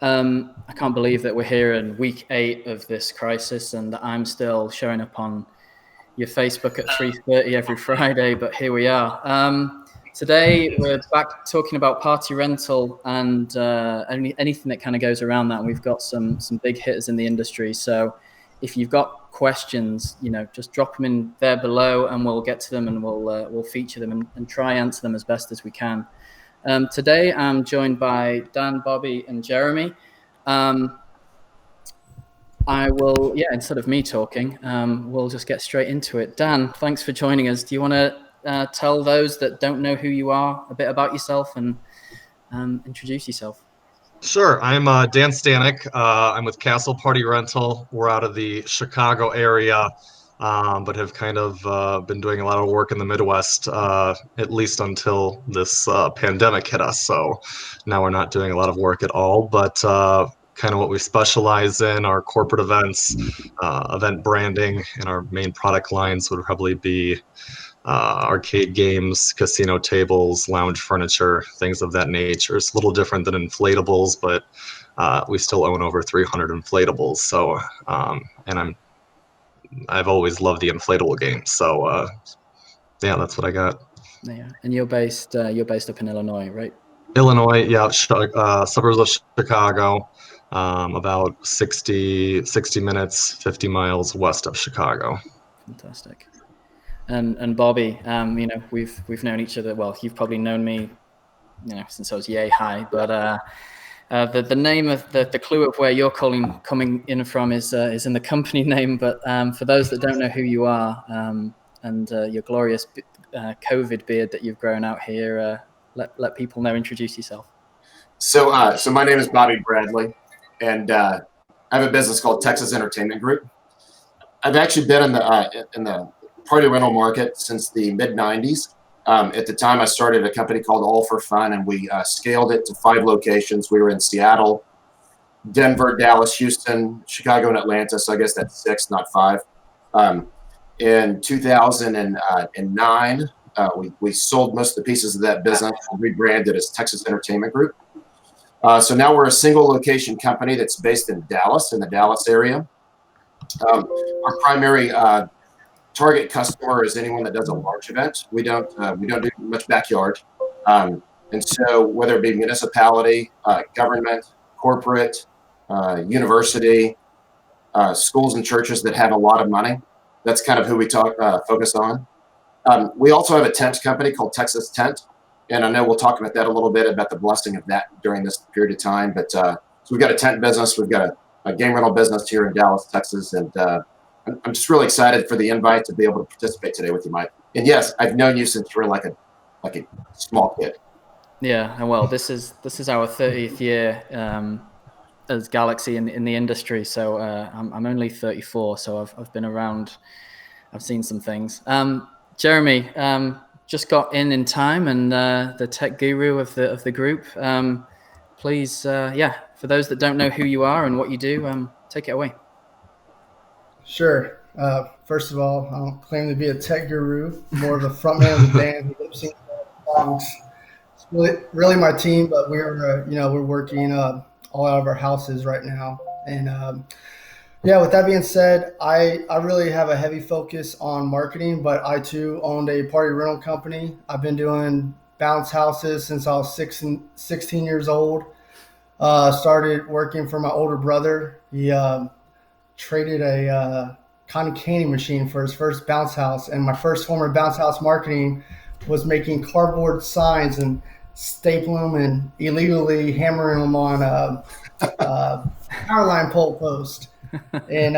I can't believe that we're here in week 8 of this crisis and that I'm still showing up on your Facebook at 3:30 every Friday, but here we are. Today we're back talking about party rental and anything that kind of goes around that. And we've got some big hitters in the industry. So if you've got questions, just drop them in there below, and we'll get to them, and we'll feature them and try answer them as best as we can. Today I'm joined by Dan, Bobby, and Jeremy. I will, instead of me talking, we'll just get straight into it. Dan, thanks for joining us. Do you want to tell those that don't know who you are a bit about yourself and introduce yourself? Sure. I'm Dan Stanek. I'm with Castle Party Rental. We're out of the Chicago area, but have kind of been doing a lot of work in the Midwest, at least until this pandemic hit us. So now we're not doing a lot of work at all, but kind of what we specialize in are corporate events, event branding, and our main product lines would probably be arcade games, casino tables, lounge furniture, things of that nature. It's a little different than inflatables, but we still own over 300 inflatables. So, and I've always loved the inflatable games. So, yeah, that's what I got. Yeah, and you're based up in Illinois, right? Illinois, yeah, suburbs of Chicago, about 60 minutes, 50 miles west of Chicago. Fantastic. And Bobby, we've known each other. Well, you've probably known me, since I was yay high. But the name of the clue of where you're coming in from is in the company name. But for those that don't know who you are, and your glorious COVID beard that you've grown out here, let people know. Introduce yourself. So my name is Bobby Bradley, and I have a business called Texas Entertainment Group. I've actually been in the party rental market since the mid 90s. At the time, I started a company called All for Fun, and we scaled it to 5 locations. We were in Seattle, Denver, Dallas, Houston, Chicago, and Atlanta. So I guess that's 6, not 5. In 2009, we sold most of the pieces of that business and rebranded as Texas Entertainment Group. So now we're a single location company that's based in Dallas, in the Dallas area. Our primary target customer is anyone that does a large event. We don't do much backyard, and so whether it be municipality, government, corporate, university, schools and churches that have a lot of money, that's kind of who we focus on. We also have a tent company called Texas Tent, and I know we'll talk about that a little bit, about the blessing of that during this period of time. But so we've got a tent business, we've got a game rental business here in Dallas, Texas, and I'm just really excited for the invite to be able to participate today with you, Mike. And yes, I've known you since you were like a small kid. Yeah, and well, this is our 30th year as Galaxy in the industry. So I'm only 34, so I've been around. I've seen some things. Jeremy just got in time, and the tech guru of the group. Please, for those that don't know who you are and what you do, take it away. Sure. First of all, I don't claim to be a tech guru. More of a frontman of the band who lives in songs. It's really my team, but we're working all out of our houses right now. And with that being said, I really have a heavy focus on marketing, but I too owned a party rental company. I've been doing bounce houses since I was 16 years old. Started working for my older brother. He traded a cotton candy machine for his first bounce house, and my first form of bounce house marketing was making cardboard signs and stapling them and illegally hammering them on power line pole post. And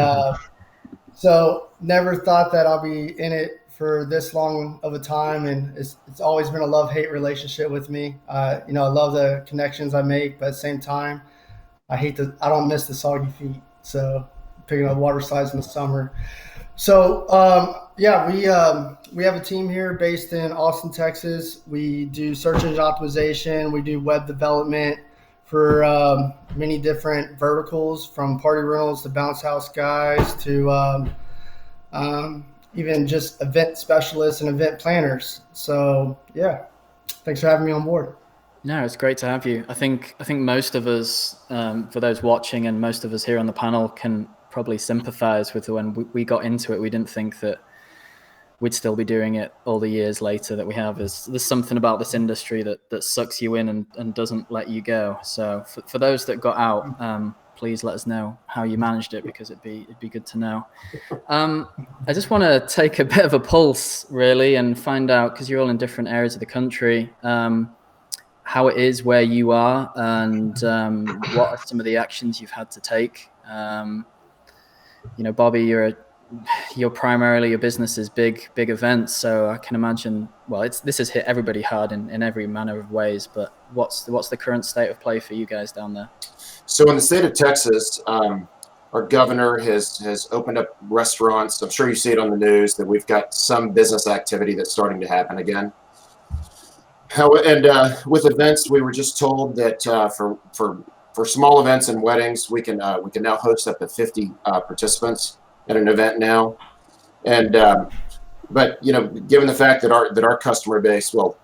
so never thought that I'll be in it for this long of a time, and it's always been a love-hate relationship with me. I love the connections I make, but at the same time, I don't miss the soggy feet. So picking up water slides in the summer. So we have a team here based in Austin, Texas. We do search engine optimization. We do web development for many different verticals, from party rentals to bounce house guys to even just event specialists and event planners. So thanks for having me on board. No, it's great to have you. I think most of us, for those watching, and most of us here on the panel, can probably sympathise with when we got into it. We didn't think that we'd still be doing it all the years later that we have. There's something about this industry that sucks you in and doesn't let you go. So for those that got out, please let us know how you managed it, because it'd be good to know. I just want to take a bit of a pulse, really, and find out, because you're all in different areas of the country, how it is where you are, and what are some of the actions you've had to take. Bobby, you're primarily, your business is big events, so I can imagine, well, this has hit everybody hard in every manner of ways, but what's the current state of play for you guys down there? So in the state of Texas, our governor has opened up restaurants. I'm sure you see it on the news that we've got some business activity that's starting to happen again. And with events, we were just told that for small events and weddings, we can now host up to 50 participants at an event now. And but given the fact that our customer base, well,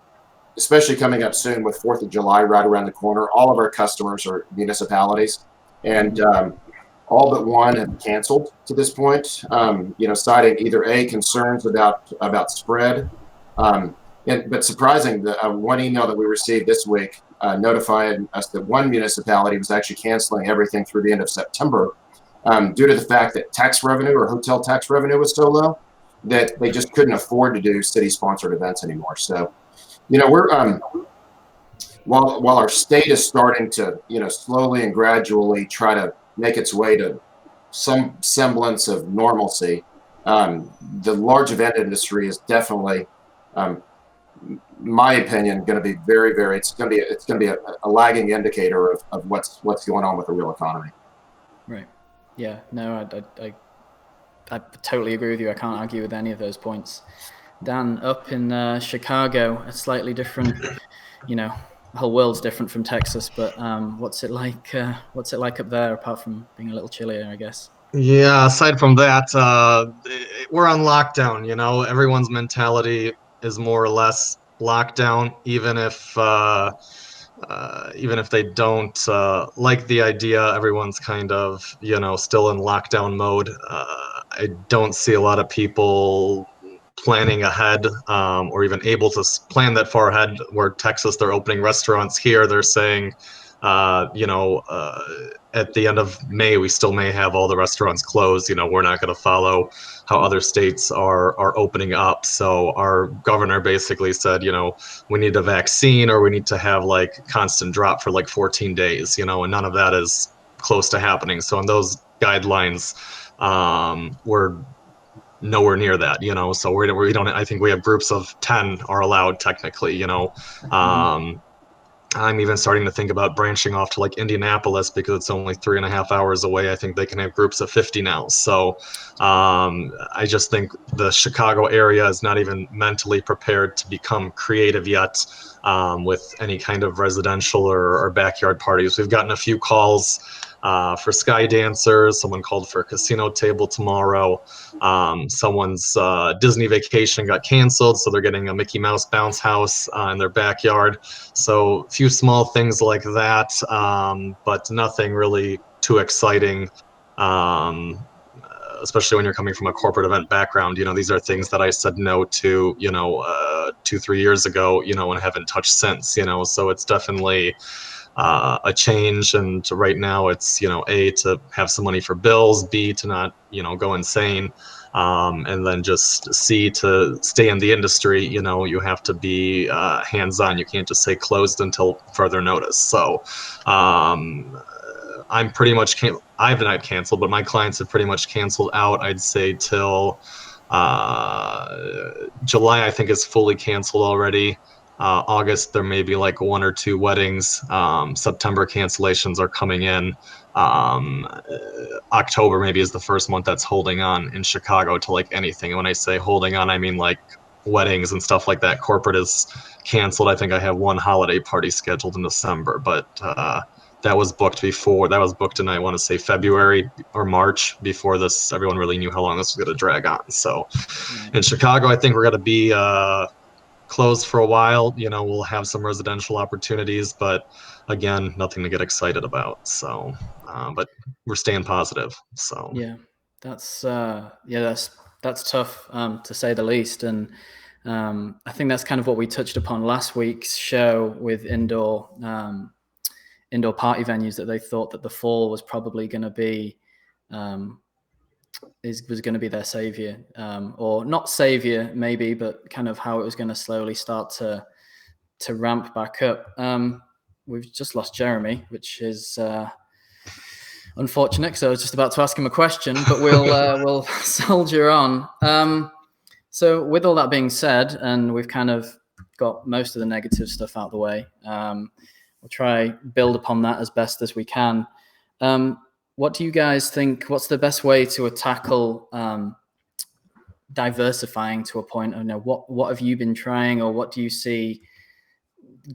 especially coming up soon with 4th of July right around the corner, all of our customers are municipalities, and all but one have canceled to this point, citing either concerns about spread. But surprising, the one email that we received this week notified us that one municipality was actually canceling everything through the end of September due to the fact that tax revenue, or hotel tax revenue, was so low that they just couldn't afford to do city-sponsored events anymore. So, we're while our state is starting to slowly and gradually try to make its way to some semblance of normalcy, the large event industry is definitely, my opinion, going to be very, very. It's going to be a lagging indicator of what's going on with the real economy. Right. Yeah. No, I totally agree with you. I can't argue with any of those points. Dan, up in Chicago, a slightly different, the whole world's different from Texas, but what's it like? What's it like up there, apart from being a little chillier, I guess? Yeah, aside from that, we're on lockdown. Everyone's mentality is more or less lockdown, even if they don't like the idea. Everyone's kind of still in lockdown mode. I don't see a lot of people planning ahead, or even able to plan that far ahead. Where Texas, they're opening restaurants. Here they're saying at the end of May, we still may have all the restaurants closed. We're not going to follow how other states are opening up. So our governor basically said, we need a vaccine, or we need to have like constant drop for like 14 days, and none of that is close to happening. So in those guidelines, we're nowhere near that, so we don't, I think we have groups of 10 are allowed technically, I'm even starting to think about branching off to like Indianapolis, because it's only 3.5 hours away. I think they can have groups of 50 now. So I just think the Chicago area is not even mentally prepared to become creative yet with any kind of residential or backyard parties. We've gotten a few calls for sky dancers. Someone called for a casino table tomorrow. Someone's Disney vacation got canceled, so they're getting a Mickey Mouse bounce house in their backyard. So a few small things like that, but nothing really too exciting, especially when you're coming from a corporate event background. These are things that I said no to, 2-3 years ago, and haven't touched since, so it's definitely a change. And right now it's, A, to have some money for bills, B, to not, go insane, and then just C, to stay in the industry. You have to be hands-on. You can't just say closed until further notice. So I'm pretty much I've not canceled, but my clients have pretty much canceled out, I'd say, till July. I think is fully canceled already. August, there may be like 1 or 2 weddings. September cancellations are coming in. October maybe is the first month that's holding on in Chicago to like anything. And when I say holding on, I mean like weddings and stuff like that. Corporate is canceled. I think I have one holiday party scheduled in December, but that was booked before. That was booked in, I want to say, February or March, before this. Everyone really knew how long this was going to drag on. So in Chicago, I think we're going to be closed for a while, we'll have some residential opportunities, but again, nothing to get excited about. So, but we're staying positive. So yeah, that's tough, to say the least. And I think that's kind of what we touched upon last week's show with indoor party venues, that they thought that the fall was probably going to be was going to be their savior, or not savior maybe, but kind of how it was going to slowly start to ramp back up. We've just lost Jeremy, which is unfortunate, because I was just about to ask him a question, but we'll soldier on. So with all that being said, and we've kind of got most of the negative stuff out of the way, we'll try build upon that as best as we can. What do you guys think? What's the best way to tackle diversifying to a point? What have you been trying, or what do you see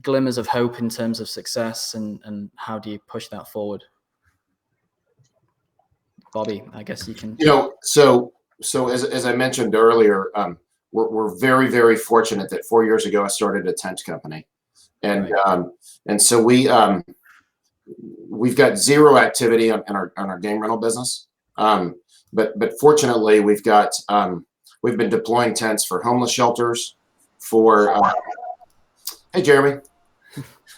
glimmers of hope in terms of success, and how do you push that forward? Bobby, I guess you can. So as I mentioned earlier, we're very, very fortunate that 4 years ago I started a tent company, and Right. And so we've got zero activity on our game rental business, but fortunately we've been deploying tents for homeless shelters, for hey Jeremy,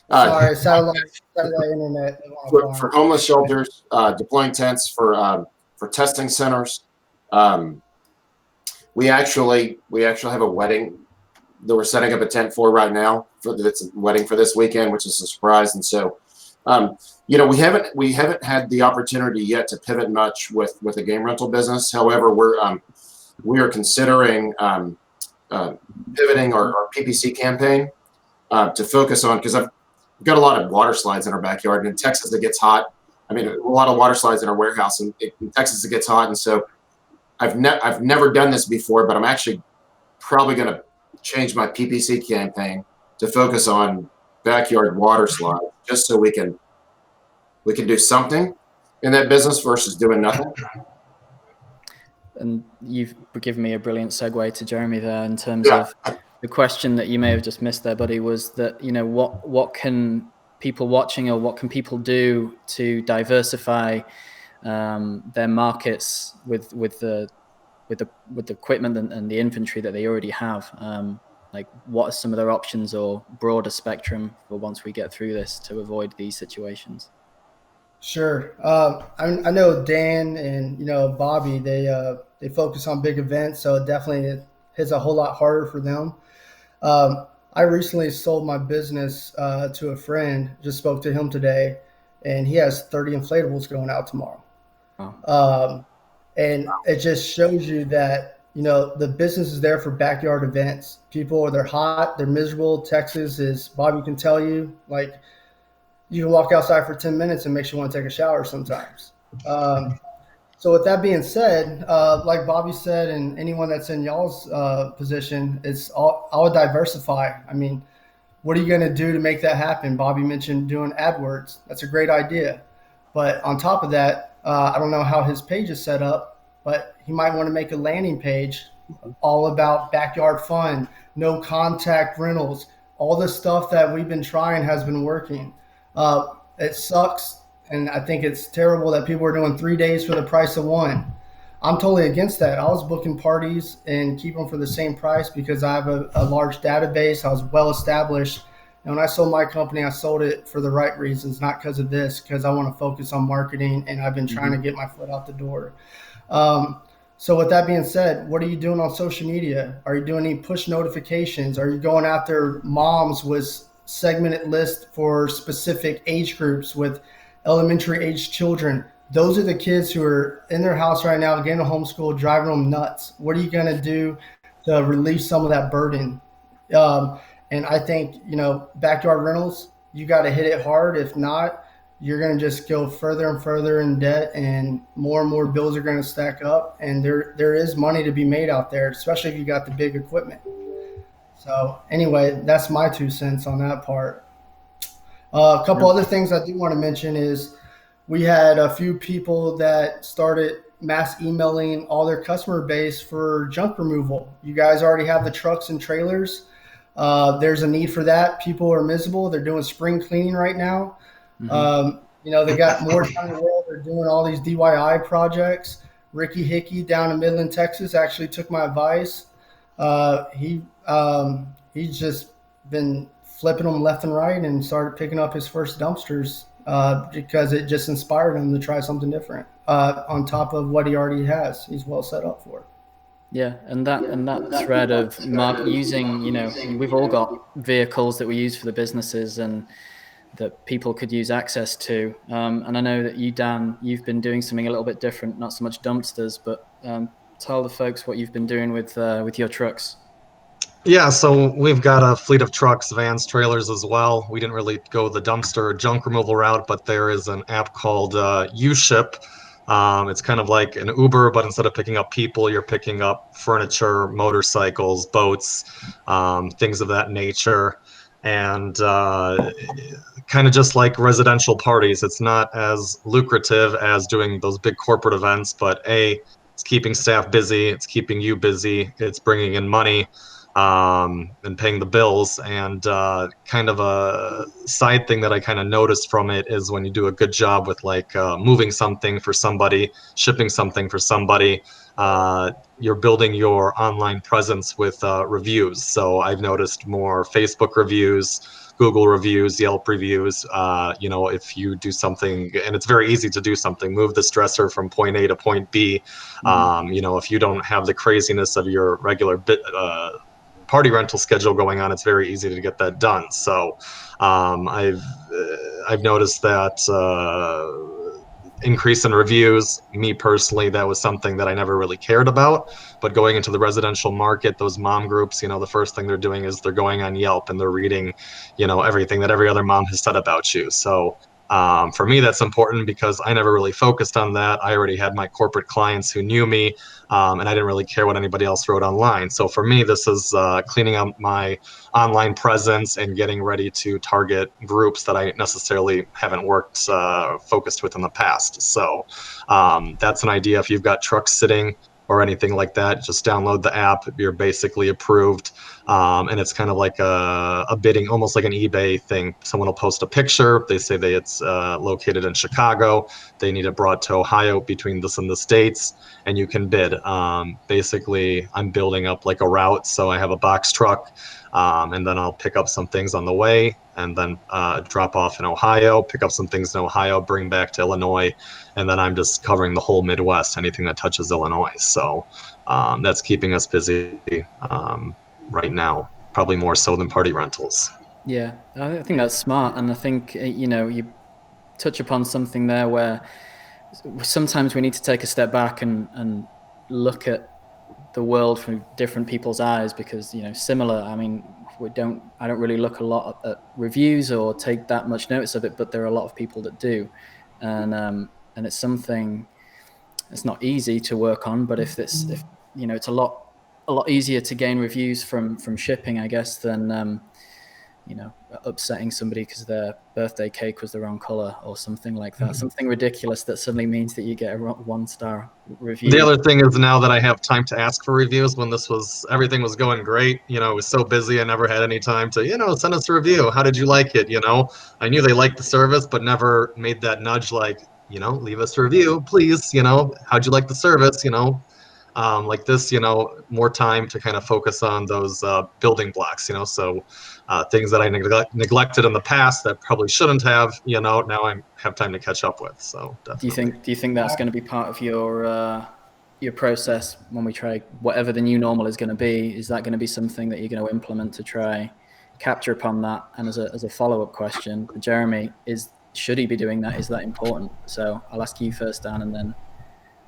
Sorry, satellite internet. for homeless shelters, deploying tents for testing centers. We actually have a wedding that we're setting up a tent for right now. That's a wedding for this weekend, which is a surprise. And so, we haven't had the opportunity yet to pivot much with the game rental business. However, we are considering pivoting our PPC campaign to focus on, because I've got a lot of water slides in our backyard, and in Texas it gets hot. I mean, a lot of water slides in our warehouse, and in Texas it gets hot, and so I've never done this before, but I'm actually probably going to change my PPC campaign to focus on backyard water slides, just so we can do something in that business versus doing nothing. And you've given me a brilliant segue to Jeremy there, in terms of the question that you may have just missed there, buddy, was that, what can people watching, or what can people do to diversify their markets with the equipment and the inventory that they already have? Like, what are some of their options, or broader spectrum, for once we get through this, to avoid these situations? Sure. I know Dan and Bobby. They focus on big events, so definitely it hits a whole lot harder for them. I recently sold my business to a friend. Just spoke to him today, and he has 30 inflatables going out tomorrow. Wow. And it just shows you that the business is there for backyard events. People, they're hot, they're miserable. Texas, is Bobby can tell you, like, you can walk outside for 10 minutes and makes you want to take a shower sometimes. So with that being said, like Bobby said, and anyone that's in y'all's position, I would diversify. I mean, what are you going to do to make that happen? Bobby mentioned doing AdWords. That's a great idea. But on top of that, I don't know how his page is set up, but he might want to make a landing page all about backyard fun, no contact rentals. All the stuff that we've been trying has been working. It sucks, and I think it's terrible that people are doing 3 days for the price of one. I'm totally against that. I was booking parties and keep them for the same price because I have a large database. I was well established. And when I sold my company, I sold it for the right reasons, not because of this, because I want to focus on marketing, and I've been trying to get my foot out the door. So with that being said, what are you doing on social media? Are you doing any push notifications? Are you going after moms with segmented lists for specific age groups, with elementary age children? Those are the kids who are in their house right now, getting a homeschool, driving them nuts. What are you going to do to relieve some of that burden? And I think, backyard rentals, you got to hit it hard. If not, you're going to just go further and further in debt, and more bills are going to stack up. And there is money to be made out there, especially if you got the big equipment. So anyway, that's my 2 cents on that part. A couple other things I do want to mention is we had a few people that started mass emailing all their customer base for junk removal. You guys already have the trucks and trailers. There's a need for that. People are miserable. They're doing spring cleaning right now. They got more time in the world. They're doing all these DIY projects. Ricky Hickey down in Midland, Texas, actually took my advice. He's just been flipping them left and right and started picking up his first dumpsters because it just inspired him to try something different on top of what he already has. He's well set up for it. Yeah, and that thread of using, we've all got vehicles that we use for the businesses and that people could use access to. And I know that you, Dan, you've been doing something a little bit different, not so much dumpsters, but tell the folks what you've been doing with your trucks. Yeah, so we've got a fleet of trucks, vans, trailers as well. We didn't really go the dumpster or junk removal route, but there is an app called U-Ship. It's kind of like an Uber, but instead of picking up people, you're picking up furniture, motorcycles, boats, things of that nature. And kind of just like residential parties, it's not as lucrative as doing those big corporate events, but it's keeping staff busy, it's keeping you busy, it's bringing in money. And paying the bills. And kind of a side thing that I kind of noticed from it is when you do a good job with like moving something for somebody, shipping something for somebody, you're building your online presence with reviews. So I've noticed more Facebook reviews, Google reviews, Yelp reviews. If you do something, and it's very easy to do something, move the stressor from point A to point B. If you don't have the craziness of your regular party rental schedule going on, it's very easy to get that done. So I've noticed that increase in reviews. Me personally, that was something that I never really cared about. But going into the residential market, those mom groups, the first thing they're doing is they're going on Yelp and they're reading, everything that every other mom has said about you. So for me, that's important because I never really focused on that. I already had my corporate clients who knew me, and I didn't really care what anybody else wrote online. So for me, this is cleaning up my online presence and getting ready to target groups that I necessarily haven't worked focused with in the past. So that's an idea. If you've got trucks sitting or anything like that, just download the app. You're basically approved. And it's kind of like a bidding, almost like an eBay thing. Someone will post a picture. They say it's located in Chicago. They need it brought to Ohio between this and this dates, and you can bid. Basically, I'm building up like a route. So I have a box truck, and then I'll pick up some things on the way and then drop off in Ohio, pick up some things in Ohio, bring back to Illinois, and then I'm just covering the whole Midwest, anything that touches Illinois. So that's keeping us busy right now, probably more so than party rentals. Yeah, I think that's smart. And I think, you touch upon something there where sometimes we need to take a step back and look at the world from different people's eyes because, similar, I mean, I don't really look a lot at reviews or take that much notice of it, but there are a lot of people that do. And it's something it's not easy to work on, but if it's a lot easier to gain reviews from shipping, I guess, than upsetting somebody because their birthday cake was the wrong color or something like that. Something ridiculous that suddenly means that you get a 1-star review. The other thing is now that I have time to ask for reviews, when everything was going great, it was so busy I never had any time to, send us a review. How did you like it? I knew they liked the service, but never made that nudge like, leave us a review, please. How'd you like the service? Like this, more time to kind of focus on those building blocks, so things that I neglected in the past that probably shouldn't have, now I have time to catch up with. So definitely. Do you think that's going to be part of your process when we try whatever the new normal is going to be? Is that going to be something that you're going to implement to try capture upon that? And as a follow-up question, Jeremy, should he be doing that? Is that important? So I'll ask you first, Dan, and then.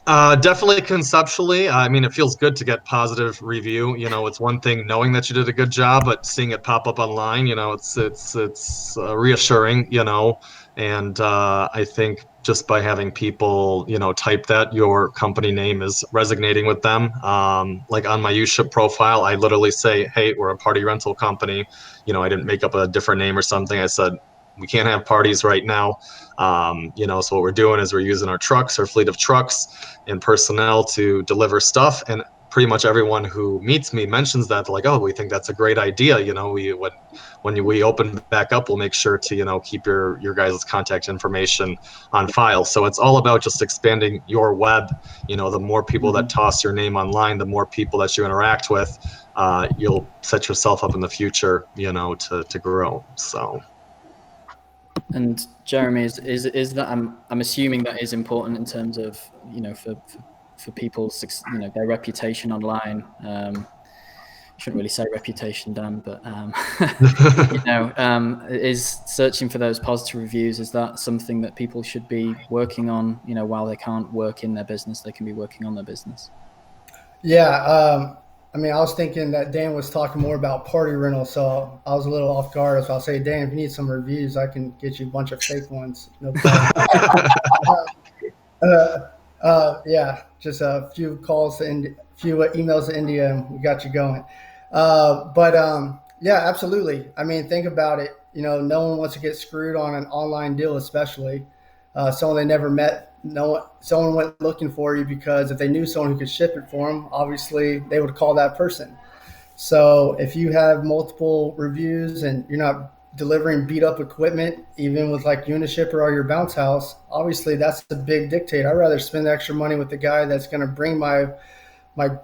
Definitely conceptually. I mean, it feels good to get positive review. It's one thing knowing that you did a good job, but seeing it pop up online, it's reassuring. And I think just by having people, type that your company name is resonating with them. Like on my U-Ship profile, I literally say, "Hey, we're a party rental company." I didn't make up a different name or something. I said, we can't have parties right now. So what we're doing is we're using our fleet of trucks and personnel to deliver stuff. And pretty much everyone who meets me mentions that, like, oh, we think that's a great idea. When we open back up, we'll make sure to, keep your guys' contact information on file. So it's all about just expanding your web. The more people that toss your name online, the more people that you interact with, you'll set yourself up in the future, to grow. So. And Jeremy, is that I'm assuming that is important in terms of for people's their reputation online. Shouldn't really say reputation, Dan, but is searching for those positive reviews, is that something that people should be working on? While they can't work in their business, they can be working on their business. Yeah. I was thinking that Dan was talking more about party rental, so I was a little off guard. So I'll say, Dan, if you need some reviews, I can get you a bunch of fake ones. No problem. Yeah, just a few calls to few emails to India, and we got you going. Yeah, absolutely. Think about it. No one wants to get screwed on an online deal, especially someone they never met. Someone went looking for you because if they knew someone who could ship it for them, obviously they would call that person. So if you have multiple reviews and you're not delivering beat up equipment, even with like Unishipper or your bounce house, obviously that's the big dictator. I'd rather spend extra money with the guy that's going to bring my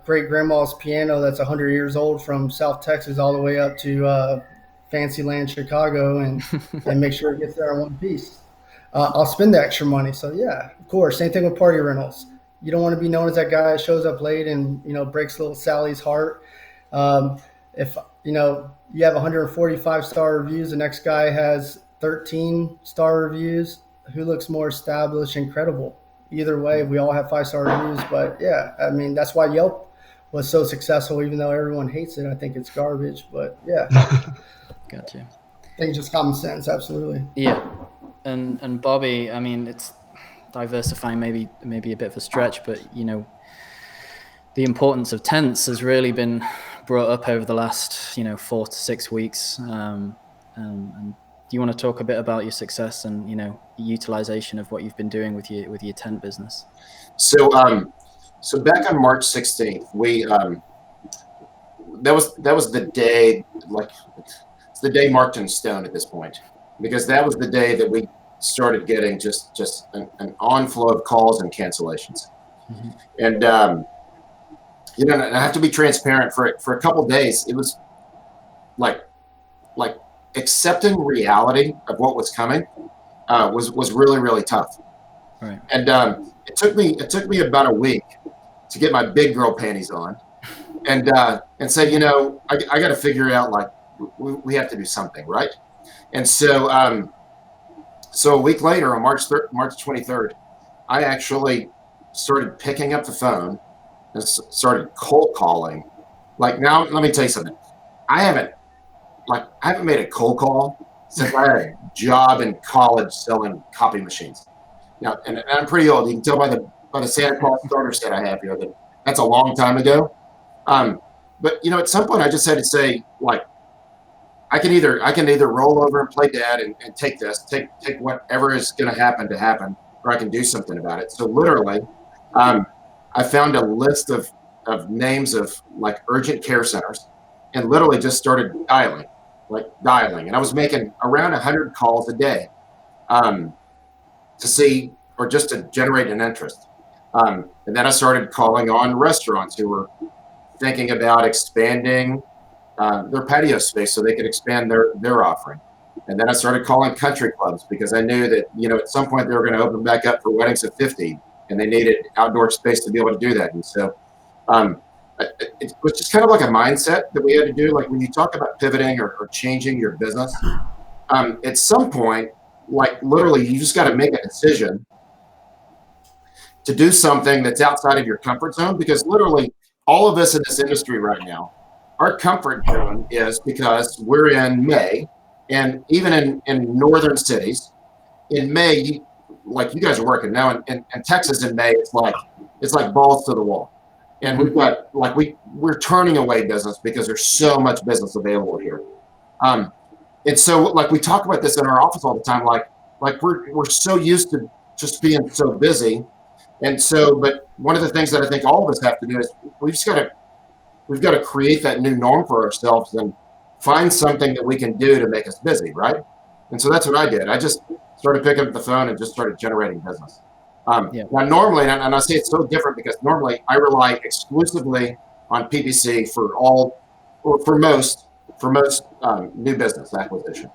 great grandma's piano that's 100 years old from South Texas all the way up to Fancyland, Chicago, and make sure it gets there in one piece. I'll spend the extra money. So yeah, of course. Same thing with party rentals. You don't want to be known as that guy that shows up late and breaks little Sally's heart. If you have 145-star reviews, the next guy has 13-star reviews, who looks more established and credible? Either way, we all have 5-star reviews, but yeah, that's why Yelp was so successful, even though everyone hates it. I think it's garbage, but yeah. Gotcha. I think it's just common sense. Absolutely. Yeah. And Bobby, it's diversifying, maybe a bit of a stretch, but the importance of tents has really been brought up over the last 4 to 6 weeks. And do you want to talk a bit about your success and utilization of what you've been doing with your tent business? So back on March 16th, we that was the day, it's the day marked in stone at this point, because that was the day that we started getting just an onflow of calls and cancellations. Mm-hmm. And and I have to be transparent, for a couple of days, it was like accepting reality of what was coming was really, really tough. Right. And it took me about a week to get my big girl panties on and say, I got to figure out, we have to do something, right? And so a week later, on March 23rd, I actually started picking up the phone and started cold calling. Now, let me tell you something. I haven't made a cold call since I had a job in college selling copy machines. Now, and I'm pretty old. You can tell by the Santa Claus starter set I have here that's a long time ago. But at some point I just had to say, I can either roll over and play dad and take whatever is going to happen, or I can do something about it. So literally, I found a list of names of urgent care centers and literally just started dialing. And I was making around 100 calls a day to see, or just to generate an interest. And then I started calling on restaurants who were thinking about expanding their patio space so they could expand their offering. And then I started calling country clubs because I knew that, at some point they were going to open back up for weddings of 50 and they needed outdoor space to be able to do that. And so it was just kind of like a mindset that we had to do. When you talk about pivoting or changing your business, at some point, literally you just got to make a decision to do something that's outside of your comfort zone, because literally all of us in this industry right now, our comfort zone is because we're in May, and even in northern cities, in May, you guys are working now in Texas in May, it's like balls to the wall. And we've got we're turning away business because there's so much business available here. And so we talk about this in our office all the time, we're so used to just being so busy And so, but one of the things that I think all of us have to do is we've got to create that new norm for ourselves and find something that we can do to make us busy, right? And so that's what I did. I just started picking up the phone and just started generating business. Now, normally, and I say it's so different because normally I rely exclusively on PPC for most new business acquisition.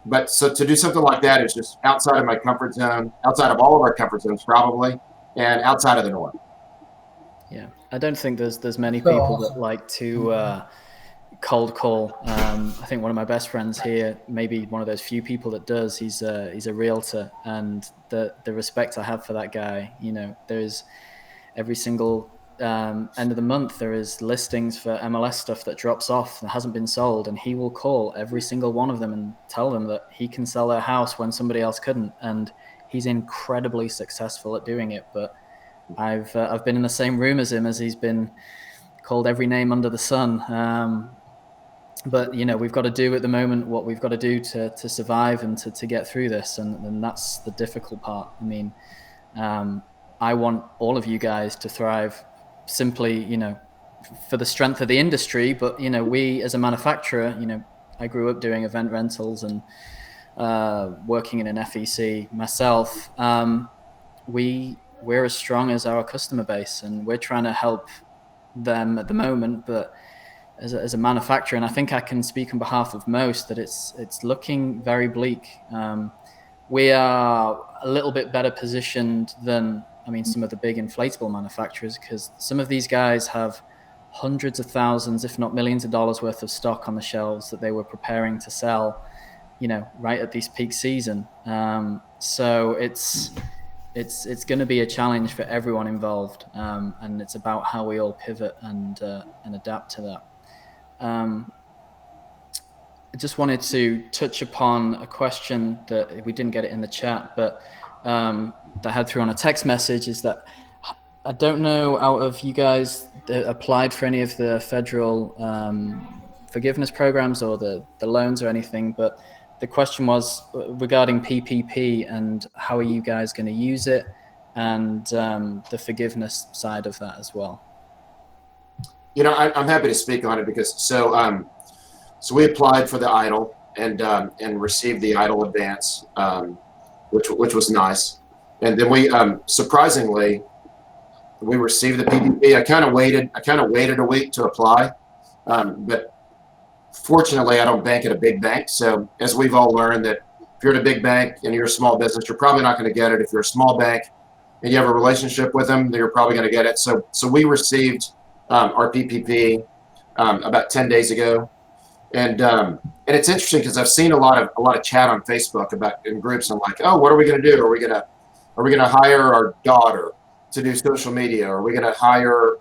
But so to do something like that is just outside of my comfort zone, outside of all of our comfort zones probably, and outside of the norm. Yeah, I don't think there's many people that like to cold call. I think one of my best friends here, maybe one of those few people that does. He's a realtor, and the respect I have for that guy. You know, there's every single end of the month there is listings for MLS stuff that drops off that hasn't been sold, and he will call every single one of them and tell them that he can sell their house when somebody else couldn't, and he's incredibly successful at doing it. But I've been in the same room as him, as he's been called every name under the sun. But you know, we've got to do at the moment what we've got to do to survive and to get through this, and that's the difficult part. I mean, I want all of you guys to thrive, simply, you know, for the strength of the industry. But you know, we as a manufacturer, you know, I grew up doing event rentals and working in an FEC myself. We're as strong as our customer base, and we're trying to help them at the moment. But as a manufacturer, and I think I can speak on behalf of most, that it's looking very bleak. We are a little bit better positioned than, I mean, some of the big inflatable manufacturers, because some of these guys have hundreds of thousands, if not millions of dollars worth of stock on the shelves that they were preparing to sell, you know, right at this peak season. So it's going to be a challenge for everyone involved, and it's about how we all pivot and adapt to that. I just wanted to touch upon a question that we didn't get it in the chat, but that I had through on a text message, is that I don't know out of you guys that applied for any of the federal forgiveness programs or the loans or anything, but the question was regarding PPP and how are you guys going to use it, and the forgiveness side of that as well. You know, I'm happy to speak on it because so we applied for the EIDL and received the EIDL advance, which was nice, and then we surprisingly we received the PPP. I kind of waited a week to apply, but fortunately I don't bank at a big bank. So as we've all learned, that if you're at a big bank and you're a small business, you're probably not going to get it. If you're a small bank and you have a relationship with them, then you're probably going to get it. So we received our PPP about 10 days ago, and it's interesting because I've seen a lot of chat on Facebook about in groups. I'm like, oh, what are we going to do? Are we going to hire our daughter to do social media? Are we going to hire,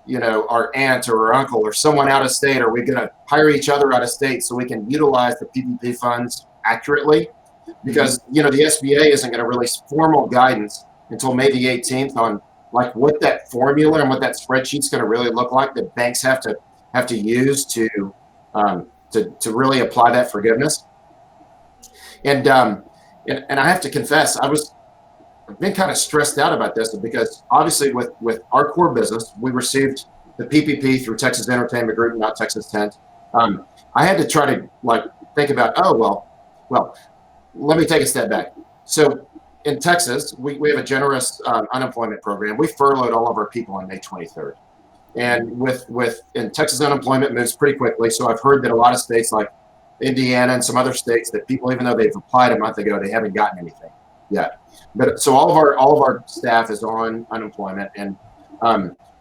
you know, our aunt or our uncle or someone out of state? Are we going to hire each other out of state so we can utilize the PPP funds accurately? Because you know, the SBA isn't going to release formal guidance until May the 18th on like what that formula and what that spreadsheet's going to really look like that banks have to use to really apply that forgiveness. And I have to confess, I've been kind of stressed out about this because obviously with our core business, we received the PPP through Texas Entertainment Group, not Texas Tent. I had to try to like think about, oh, well, let me take a step back. So in Texas, we have a generous unemployment program. We furloughed all of our people on May 23rd. And in Texas, unemployment moves pretty quickly. So I've heard that a lot of states like Indiana and some other states, that people, even though they've applied a month ago, they haven't gotten anything yet. But so all of our staff is on unemployment, and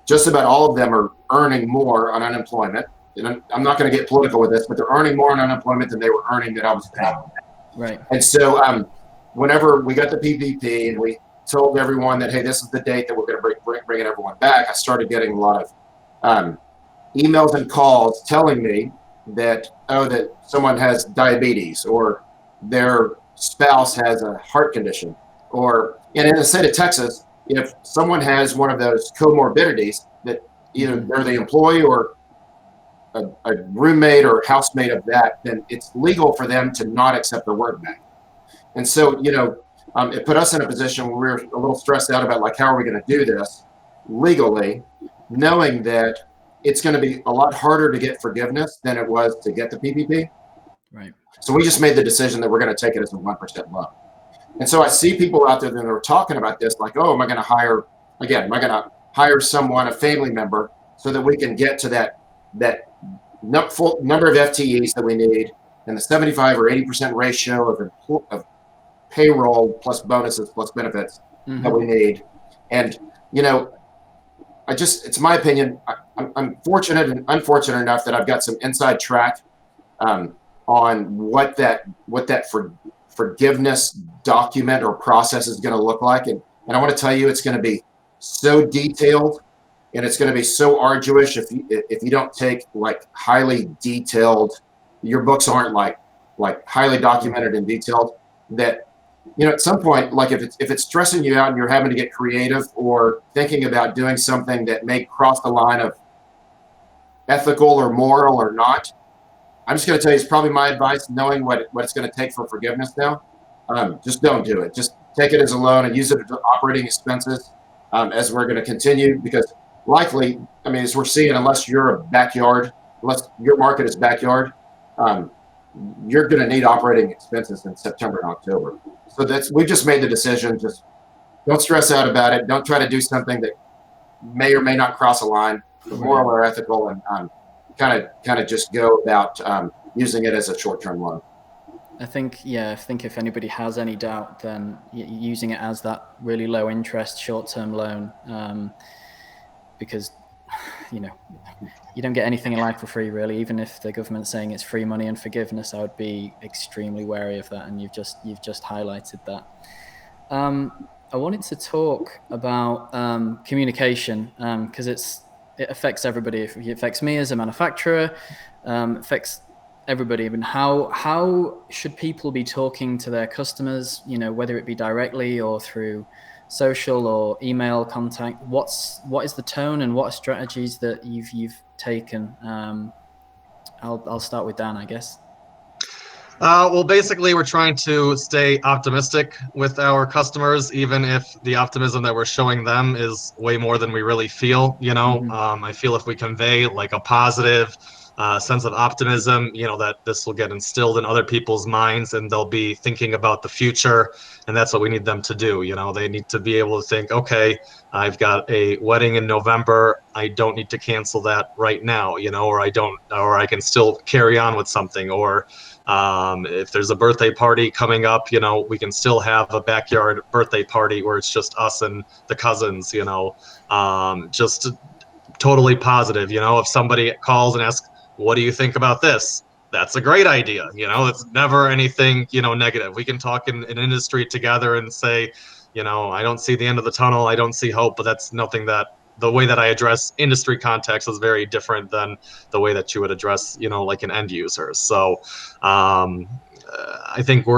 just about all of them are earning more on unemployment. And I'm not going to get political with this, but they're earning more on unemployment than they were earning that I was paying. Right. And so whenever we got the PPP and we told everyone that, hey, this is the date that we're going to bring everyone back, I started getting a lot of emails and calls telling me that someone has diabetes, or their spouse has a heart condition, and in the state of Texas, if someone has one of those comorbidities, that either they're the employee or a roommate or housemate of that, then it's legal for them to not accept their work back. And so, you know, it put us in a position where we were a little stressed out about like, how are we going to do this legally, knowing that it's going to be a lot harder to get forgiveness than it was to get the PPP. Right. So we just made the decision that we're going to take it as a 1% loan. And so I see people out there that are talking about this, like, oh, am I going to hire someone, a family member, so that we can get to that full number of FTEs that we need, and the 75 or 80% ratio of payroll plus bonuses plus benefits that we need. And, it's my opinion, I'm fortunate and unfortunate enough that I've got some inside track on what that forgiveness document or process is going to look like. And I want to tell you, it's going to be so detailed, and it's going to be so arduous if you don't take like highly detailed, your books aren't like highly documented and detailed, that at some point, like if it's stressing you out and you're having to get creative or thinking about doing something that may cross the line of ethical or moral or not, I'm just going to tell you, it's probably my advice, knowing what it's going to take for forgiveness now. Just don't do it. Just take it as a loan and use it as operating expenses as we're going to continue, because likely, as we're seeing, unless your market is backyard, you're going to need operating expenses in September and October. So we just made the decision. Just don't stress out about it. Don't try to do something that may or may not cross a line, moral or ethical, and kind of just go about using it as a short-term loan. I think if anybody has any doubt, then using it as that really low interest short-term loan, because you don't get anything in life for free, really. Even if the government's saying it's free money and forgiveness, I would be extremely wary of that, and you've just highlighted that. I wanted to talk about communication, because it affects everybody. It affects me as a manufacturer, affects everybody. Even how should people be talking to their customers, whether it be directly or through social or email contact? What is the tone and what are strategies that you've taken? I'll start with Dan, I guess. Well, basically, we're trying to stay optimistic with our customers, even if the optimism that we're showing them is way more than we really feel. I feel if we convey like a positive sense of optimism, that this will get instilled in other people's minds, and they'll be thinking about the future, and that's what we need them to do. They need to be able to think, okay, I've got a wedding in November, I don't need to cancel that right now, or I can still carry on with something, or if there's a birthday party coming up, we can still have a backyard birthday party where it's just us and the cousins, just totally positive. If somebody calls and asks, what do you think about this? That's a great idea. It's never anything, negative. We can talk in an industry together and say, I don't see the end of the tunnel. I don't see hope, but that's nothing that the way that I address industry context is very different than the way that you would address, like an end user. So, I think we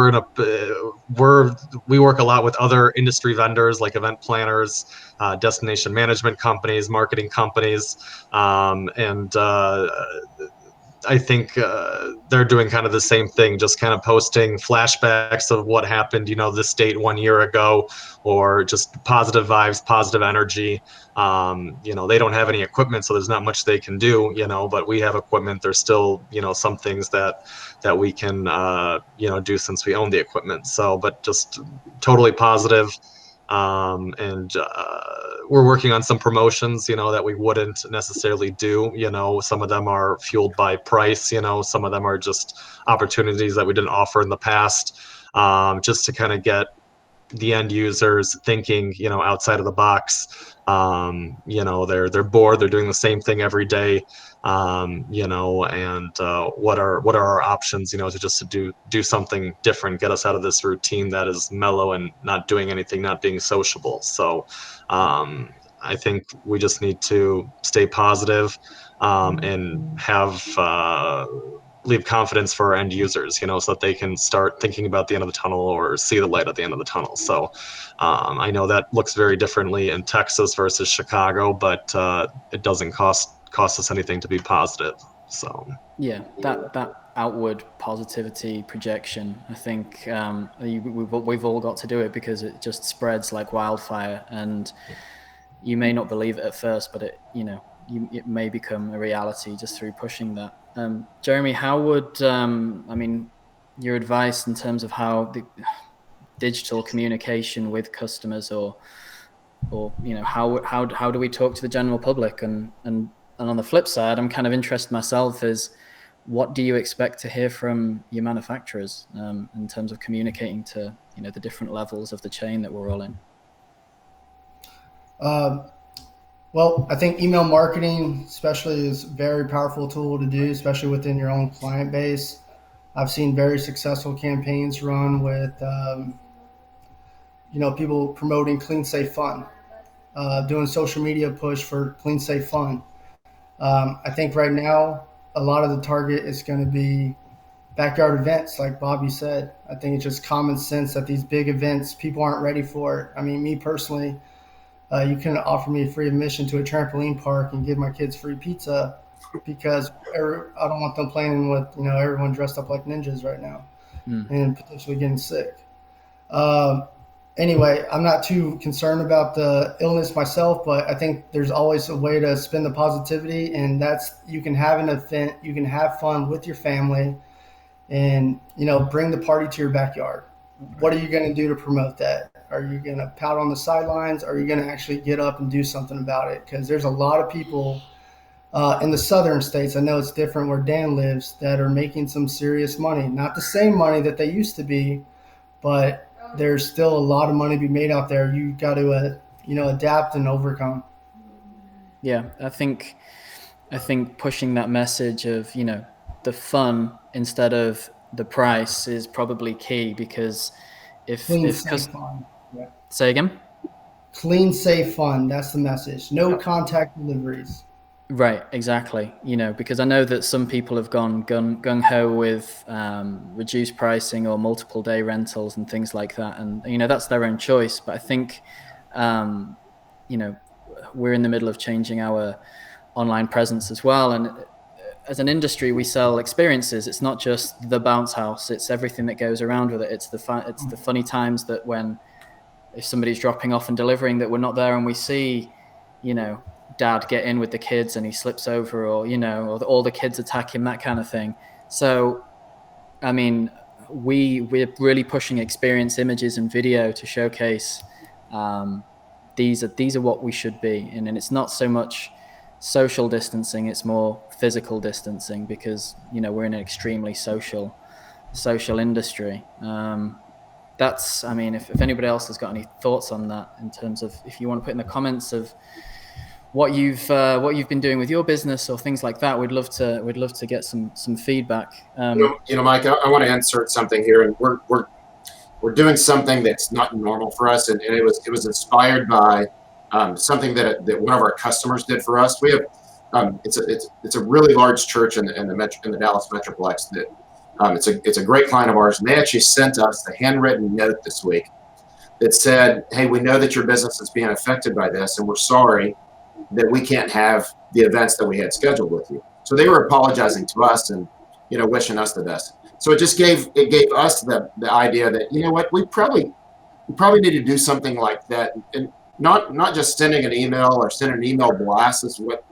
work a lot with other industry vendors like event planners, destination management companies, marketing companies, and I think they're doing kind of the same thing, just kind of posting flashbacks of what happened, this date 1 year ago, or just positive vibes, positive energy. They don't have any equipment, so there's not much they can do, but we have equipment. There's still, some things that we can, do since we own the equipment. So, but just totally positive. And we're working on some promotions, that we wouldn't necessarily do. Some of them are fueled by price, some of them are just opportunities that we didn't offer in the past, just to kind of get the end users thinking, outside of the box. They're bored, they're doing the same thing every day. And what are our options, to do something different, get us out of this routine that is mellow and not doing anything, not being sociable. So I think we just need to stay positive, and have leave confidence for our end users, so that they can start thinking about the end of the tunnel or see the light at the end of the tunnel. So I know that looks very differently in Texas versus Chicago, but it doesn't cost us anything to be positive. So yeah, that outward positivity projection, I think we've all got to do it, because it just spreads like wildfire, and you may not believe it at first, but it may become a reality just through pushing that. Jeremy, how would your advice in terms of how the digital communication with customers, or how do we talk to the general public, and on the flip side, I'm kind of interested myself, is what do you expect to hear from your manufacturers in terms of communicating to the different levels of the chain that we're all in? Well, I think email marketing, especially, is a very powerful tool to do, especially within your own client base. I've seen very successful campaigns run with, people promoting clean, safe, fun, doing social media push for clean, safe, fun. I think right now, a lot of the target is going to be backyard events, like Bobby said. I think it's just common sense that these big events, people aren't ready for it. I mean, me personally, you couldn't offer me free admission to a trampoline park and give my kids free pizza, because I don't want them playing with everyone dressed up like ninjas right now and potentially getting sick. Anyway, I'm not too concerned about the illness myself, but I think there's always a way to spin the positivity, and that's, you can have an event, you can have fun with your family, and bring the party to your backyard. What are you going to do to promote that? Are you going to pout on the sidelines? Or are you going to actually get up and do something about it? Because there's a lot of people in the southern states, I know it's different where Dan lives, that are making some serious money. Not the same money that they used to be, but there's still a lot of money to be made out there. You got to adapt and overcome. Yeah, I think pushing that message of the fun instead of the price is probably key, because Clean, safe, fun. Yeah. Say again? Clean, safe, fun. That's the message. No contact deliveries. Right, exactly. Because I know that some people have gone gung-ho with reduced pricing or multiple day rentals and things like that. And, that's their own choice. But I think, we're in the middle of changing our online presence as well. And as an industry, we sell experiences. It's not just the bounce house. It's everything that goes around with it. It's the funny times that if somebody's dropping off and delivering, that we're not there, and we see, dad get in with the kids and he slips over, or all the kids attack him, that kind of thing. So, I mean, we're really pushing experience images and video to showcase these are what we should be, and it's not so much social distancing, it's more physical distancing, because we're in an extremely social industry. If anybody else has got any thoughts on that, in terms of, if you want to put in the comments of what you've been doing with your business or things like that, we'd love to get some feedback. Mike, I want to insert something here, and we're doing something that's not normal for us, and it was inspired by something that one of our customers did for us. We have it's a really large church in the Dallas Metroplex that it's a great client of ours, and they actually sent us a handwritten note this week that said, "Hey, we know that your business is being affected by this, and we're sorry that we can't have the events that we had scheduled with you." So they were apologizing to us and wishing us the best. So it gave us the idea that what, we probably need to do something like that, and not just sending an email or sending an email blast,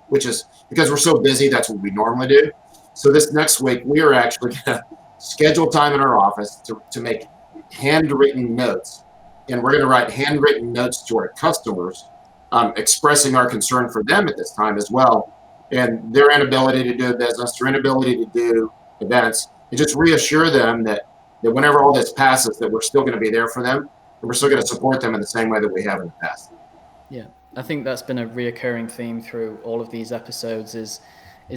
which is because we're so busy, that's what we normally do. So this next week, we are actually going to schedule time in our office to make handwritten notes, and we're going to write handwritten notes to our customers, expressing our concern for them at this time as well, and their inability to do business, their inability to do events, and just reassure them that whenever all this passes, that we're still going to be there for them, and we're still going to support them in the same way that we have in the past. Yeah, I think that's been a reoccurring theme through all of these episodes, is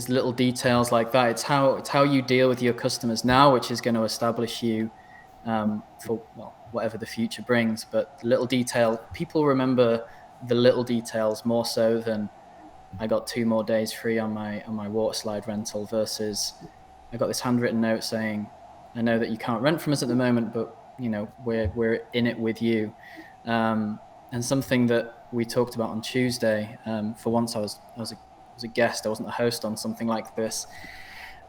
little details like that. It's how you deal with your customers now, which is going to establish you for whatever the future brings. But little detail, people remember the little details more so than I got 2 more days free on my water slide rental, versus I got this handwritten note saying, I know that you can't rent from us at the moment, but we're in it with you. And something that we talked about on Tuesday, for once I was a guest, I wasn't a host on something like this,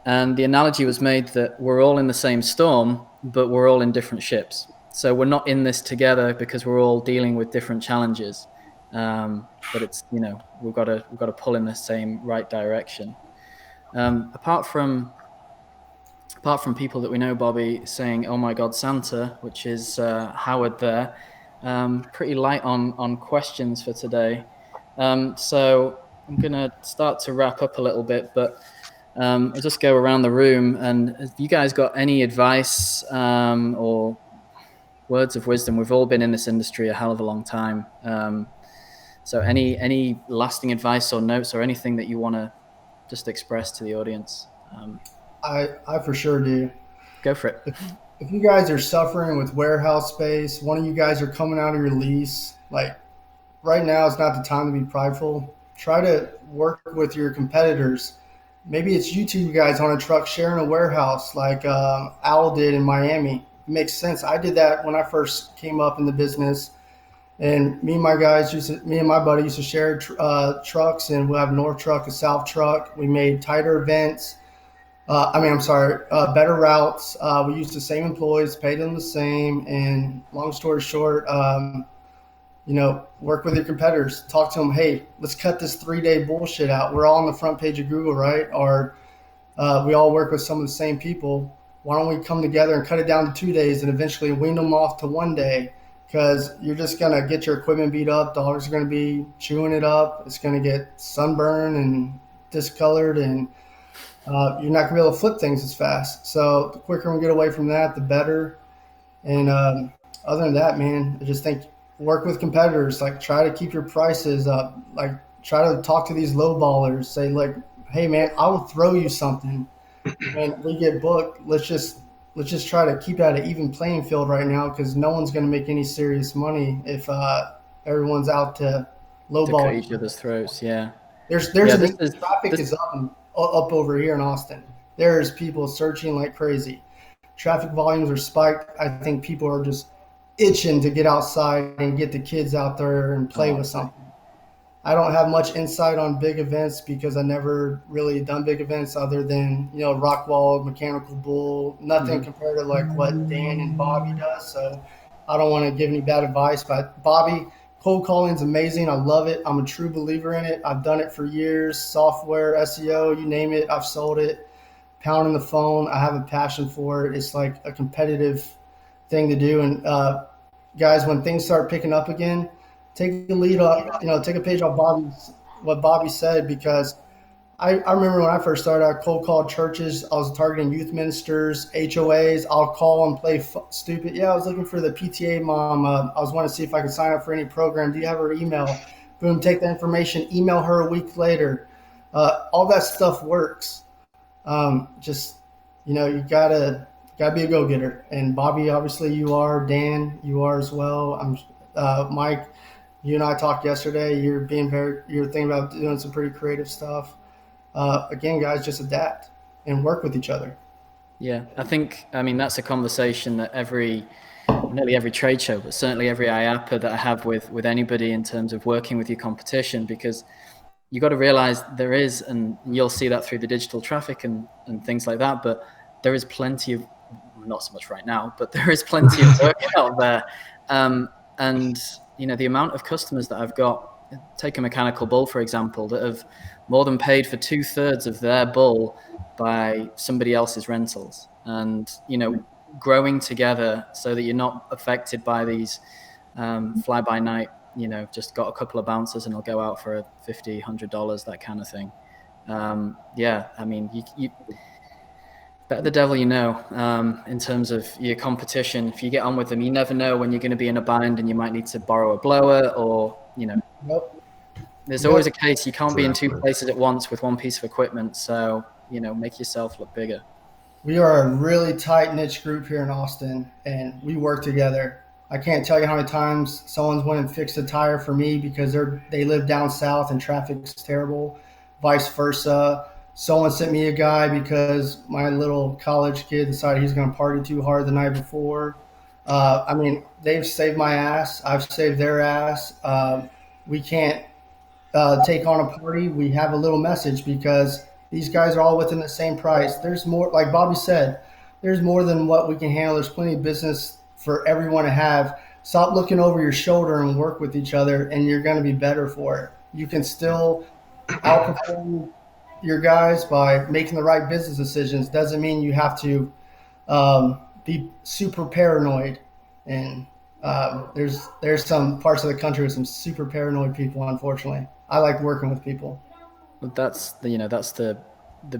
And the analogy was made that we're all in the same storm, but we're all in different ships. So we're not in this together because we're all dealing with different challenges. But it's, we've got to pull in the same right direction. Apart from people that we know, Bobby, saying, "Oh my God, Santa," which is Howard there. Pretty light on questions for today. So I'm going to start to wrap up a little bit, but I'll just go around the room. And have you guys got any advice or words of wisdom? We've all been in this industry a hell of a long time. So any lasting advice or notes or anything that you want to just express to the audience? I for sure do. Go for it. If you guys are suffering with warehouse space, one of you guys are coming out of your lease, like right now is not the time to be prideful. Try to work with your competitors. Maybe it's you two guys on a truck sharing a warehouse like Al did in Miami. It makes sense. I did that when I first came up in the business. And me and my buddy used to share trucks, and we'll have North truck, a South truck. We made tighter events. Better routes. We used the same employees, paid them the same. And long story short, work with your competitors. Talk to them. Hey, let's cut this 3-day bullshit out. We're all on the front page of Google, right? Or we all work with some of the same people. Why don't we come together and cut it down to 2 days and eventually wean them off to 1 day? Because you're just going to get your equipment beat up. Dogs are going to be chewing it up. It's going to get sunburned and discolored, and you're not going to be able to flip things as fast. So the quicker we get away from that, the better. And other than that, man, I just think work with competitors. Like, try to keep your prices up. Like, try to talk to these low ballers. Say, like, hey, man, I will throw you something. And we get booked. Let's just try to keep it at an even playing field right now, because no one's going to make any serious money if everyone's out to lowball each other's throats. Yeah. Traffic is up over here in Austin. There's people searching like crazy. Traffic volumes are spiked. I think people are just itching to get outside and get the kids out there and play with something. I don't have much insight on big events because I never really done big events other than, Rockwall, Mechanical Bull, nothing compared to like what Dan and Bobby does. So I don't want to give any bad advice, but Bobby, cold calling is amazing. I love it. I'm a true believer in it. I've done it for years. Software, SEO, you name it, I've sold it. Pounding the phone, I have a passion for it. It's like a competitive thing to do. And guys, when things start picking up again, take a lead up, take a page off what Bobby said, because I remember when I first started, I cold called churches. I was targeting youth ministers, HOAs. I'll call and play stupid. Yeah, I was looking for the PTA mom. I was wanting to see if I could sign up for any program. Do you have her email? Boom, take that information, email her a week later. All that stuff works. You gotta be a go-getter. And Bobby, obviously you are. Dan, you are as well. Mike, you and I talked yesterday. You're thinking about doing some pretty creative stuff. Again, guys, just adapt and work with each other. Yeah, that's a conversation that nearly every trade show, but certainly every IAPA that I have with anybody in terms of working with your competition, because you got to realize there is, and you'll see that through the digital traffic and things like that, but there is plenty of, not so much right now, but there is plenty of work out there. And the amount of customers that I've got, take a Mechanical Bull, for example, that have more than paid for 2/3 of their bull by somebody else's rentals. And, growing together so that you're not affected by these fly-by-night, just got a couple of bouncers and it'll go out for $50, $100, that kind of thing. You better the devil in terms of your competition. If you get on with them, you never know when you're going to be in a bind and you might need to borrow a blower or, Nope. There's always a case you can't be in two places at once with one piece of equipment. So, make yourself look bigger. We are a really tight niche group here in Austin, and we work together. I can't tell you how many times someone's went and fixed a tire for me because they live down south and traffic's terrible, vice versa. Someone sent me a guy because my little college kid decided he's going to party too hard the night before. They've saved my ass. I've saved their ass. We can't take on a party. We have a little message because These guys are all within the same price. There's more, like Bobby said, there's more than what we can handle. There's plenty of business for everyone to have. Stop looking over your shoulder and work with each other, and you're going to be better for it. You can still outperform your guys by making the right business decisions. Doesn't mean you have to be super paranoid. And there's some parts of the country with some super paranoid people. Unfortunately, I like working with people. But that's the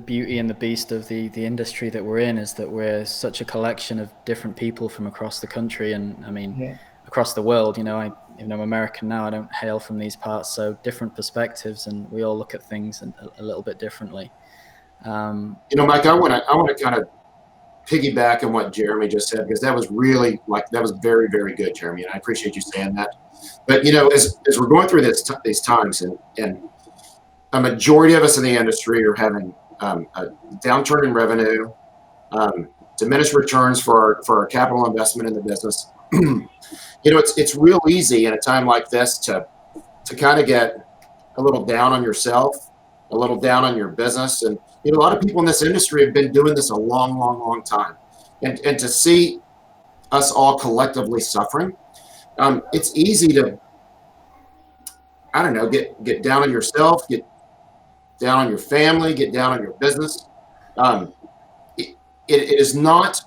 beauty and the beast of the industry that we're in, is that we're such a collection of different people from across the country, and I mean across the world. Even though I'm American now, I don't hail from these parts, so different perspectives, and we all look at things a little bit differently. Mike, I want to kind of piggyback on what Jeremy just said, because that was really that was very, very good, Jeremy, and I appreciate you saying that. But as we're going through these times, and a majority of us in the industry are having a downturn in revenue, diminished returns for our capital investment in the business. It's real easy in a time like this to kind of get a little down on yourself, a little down on your business. And a lot of people in this industry have been doing this a long, long, long time. And to see us all collectively suffering, it's easy to, I don't know, get down on yourself, get down on your family, get down on your business. It is not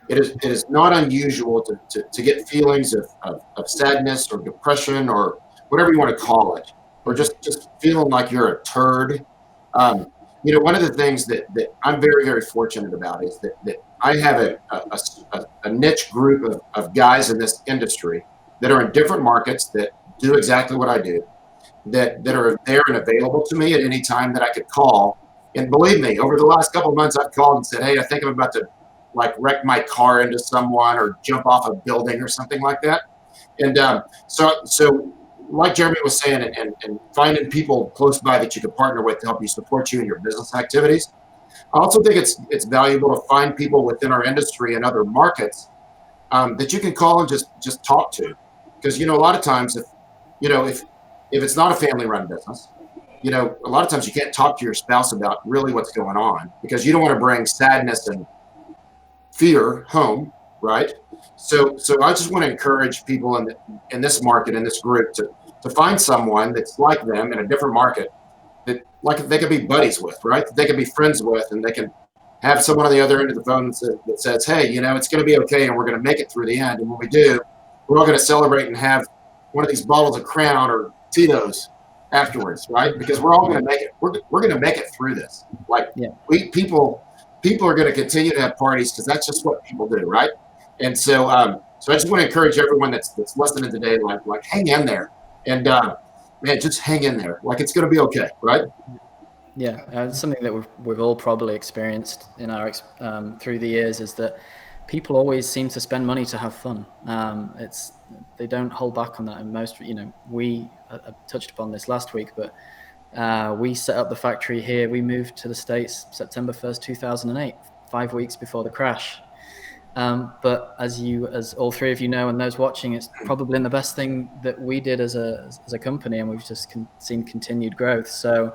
it is not unusual to get feelings of sadness or depression or whatever you want to call it, or just feeling like you're a turd. One of the things that I'm very, very fortunate about is that I have a niche group of guys in this industry that are in different markets that do exactly what I do, that are there and available to me at any time that I could call. And believe me, over the last couple of months, I've called and said, hey, I think I'm about to wreck my car into someone or jump off a building or something like that. And so like Jeremy was saying, and finding people close by that you can partner with to help you support you in your business activities. I also think it's valuable to find people within our industry and other markets that you can call and just talk to. Because, a lot of times if it's not a family-run business, a lot of times you can't talk to your spouse about really what's going on, because you don't want to bring sadness and fear home, right? So I just want to encourage people in this market, in this group, to find someone that's like them in a different market that they could be buddies with, right? That they can be friends with, and they can have someone on the other end of the phone that says, hey, it's going to be okay, and we're going to make it through the end. And when we do, we're all going to celebrate and have one of these bottles of Crown or Tito's afterwards, right? Because we're all going to make it. We're going to make it through this. People are going to continue to have parties because that's just what people do, right? And so I just want to encourage everyone that's listening today, hang in there, and man, just hang in there. It's going to be okay, right? Yeah, it's something that we've all probably experienced in our through the years, is that people always seem to spend money to have fun. They don't hold back on that. And most, we touched upon this last week, but we set up the factory here. We moved to the States September 1st, 2008, 5 weeks before the crash. But as all three of you know, and those watching, it's probably been the best thing that we did as a company, and we've just seen continued growth. So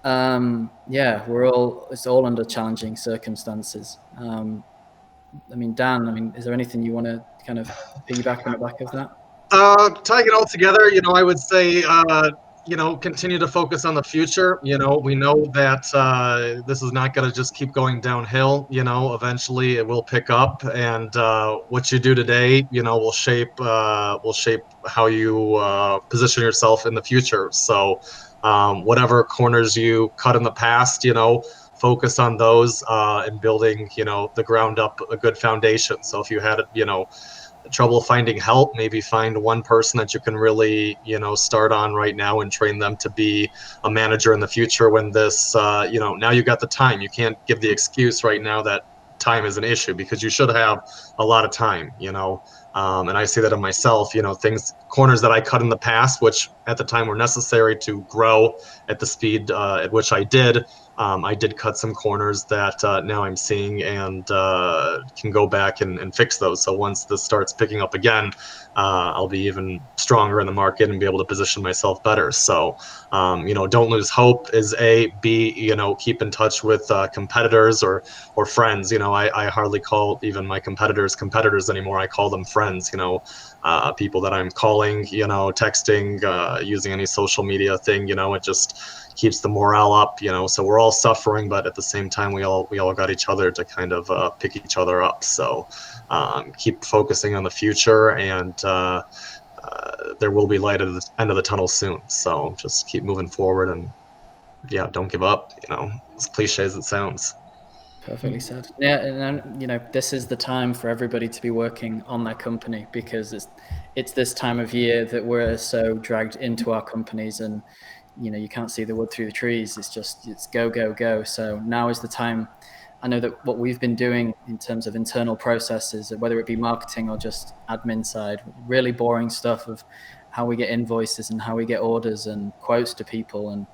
it's all under challenging circumstances. Dan, is there anything you want to kind of piggyback on the back of that? Tying it all together, I would say, continue to focus on the future. We know that this is not going to just keep going downhill. Eventually it will pick up, and what you do today, will shape how you position yourself in the future. So whatever corners you cut in the past, focus on those and building, the ground up a good foundation. So if you had, trouble finding help, maybe find one person that you can really, start on right now and train them to be a manager in the future when this, now you got the time. You can't give the excuse right now that time is an issue, because you should have a lot of time, And I see that in myself, corners that I cut in the past, which at the time were necessary to grow at the speed at which I did. I did cut some corners that now I'm seeing and can go back and fix those. So once this starts picking up again, I'll be even stronger in the market and be able to position myself better. So, don't lose hope is A. B, keep in touch with competitors or friends. I hardly call even my competitors anymore. I call them friends, people that I'm calling, texting, using any social media thing, it just keeps the morale up, so we're all suffering, but at the same time, we all got each other to kind of pick each other up. So keep focusing on the future, and there will be light at the end of the tunnel soon. So just keep moving forward, and don't give up, as cliche as it sounds. Perfectly said. Yeah, and this is the time for everybody to be working on their company, because it's this time of year that we're so dragged into our companies, and you can't see the wood through the trees. It's go, go, go. So now is the time. I know that what we've been doing in terms of internal processes, whether it be marketing or just admin side, really boring stuff of how we get invoices and how we get orders and quotes to people, and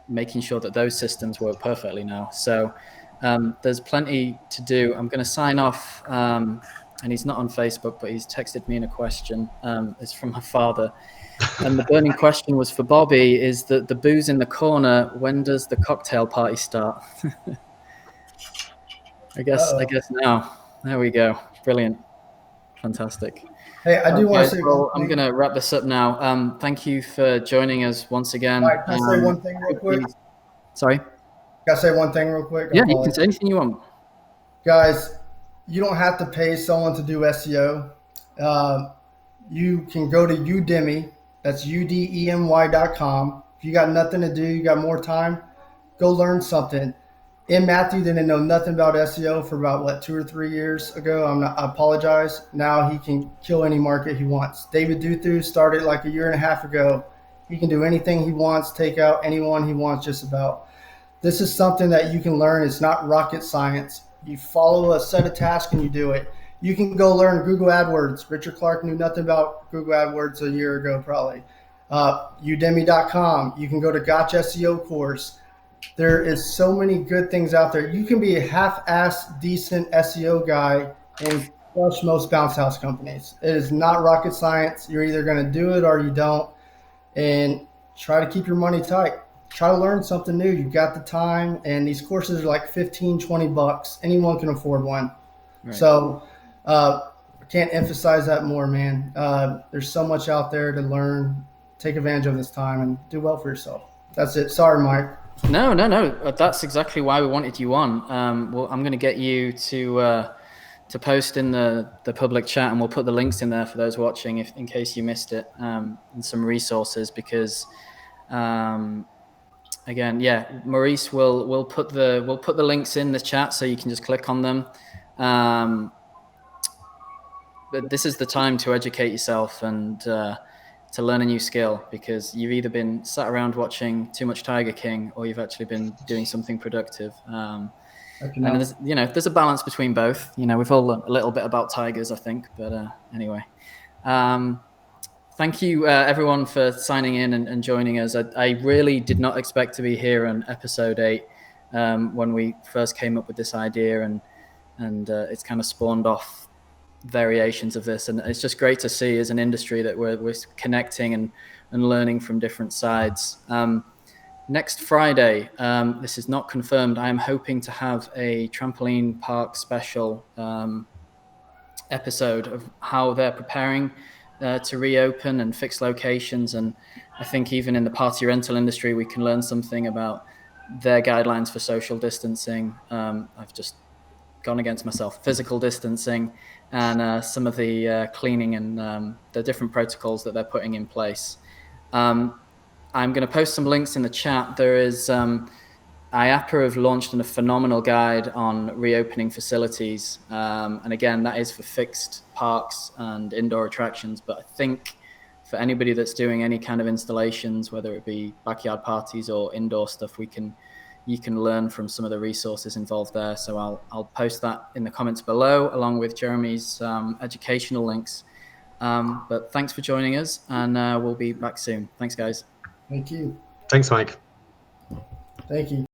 making sure that those systems work perfectly now. So there's plenty to do. I'm going to sign off, and he's not on Facebook, but he's texted me in a question. It's from my father. And the burning question was for Bobby, is that the booze in the corner, when does the cocktail party start? I guess now. There we go. Brilliant. Fantastic. Hey, I do want to say well, I'm going to wrap this up now. Thank you for joining us once again. Right, can I say one thing real quick? Sorry? Can I say one thing real quick? Yeah, you can say anything you want. Guys, you don't have to pay someone to do SEO. You can go to Udemy. That's udemy.com. If you got nothing to do, you got more time, go learn something. Matthew didn't know nothing about SEO for about 2 or 3 years ago. I apologize. Now he can kill any market he wants. David Duthu started like a year and a half ago. He can do anything he wants, take out anyone he wants, just about. This is something that you can learn. It's not rocket science. You follow a set of tasks and you do it. You can go learn Google AdWords. Richard Clark knew nothing about Google AdWords a year ago, probably. Udemy.com. You can go to Gotcha SEO course. There is so many good things out there. You can be a half-ass decent SEO guy and crush most bounce house companies. It is not rocket science. You're either going to do it or you don't. And try to keep your money tight. Try to learn something new. You've got the time, and these courses are like $15-20. Anyone can afford one. Right. So I can't emphasize that more, man. There's so much out there to learn. Take advantage of this time and do well for yourself. That's it. Sorry, Mike. No. That's exactly why we wanted you on. Well, I'm going to get you to post in the public chat, and we'll put the links in there for those watching, in case you missed it, and some resources, because again, Maurice will put the links in the chat so you can just click on them. But this is the time to educate yourself and to learn a new skill, because you've either been sat around watching too much Tiger King, or you've actually been doing something productive. And there's a balance between both. We've all learned a little bit about tigers, I think. But anyway, thank you everyone for signing in and joining us. I really did not expect to be here on episode 8 when we first came up with this idea, and it's kind of spawned off variations of this, and it's just great to see as an industry that we're connecting and learning from different sides. Next Friday, this is not confirmed, I am hoping to have a trampoline park special episode of how they're preparing to reopen and fix locations. And I think even in the party rental industry, we can learn something about their guidelines for social distancing. I've just gone against myself, physical distancing, and some of the cleaning and the different protocols that they're putting in place. I'm going to post some links in the chat. There is IAPA have launched a phenomenal guide on reopening facilities. And again, that is for fixed parks and indoor attractions. But I think for anybody that's doing any kind of installations, whether it be backyard parties or indoor stuff, we can you can learn from some of the resources involved there. So I'll post that in the comments below, along with Jeremy's educational links. But thanks for joining us, and we'll be back soon. Thanks, guys. Thank you. Thanks, Mike. Thank you.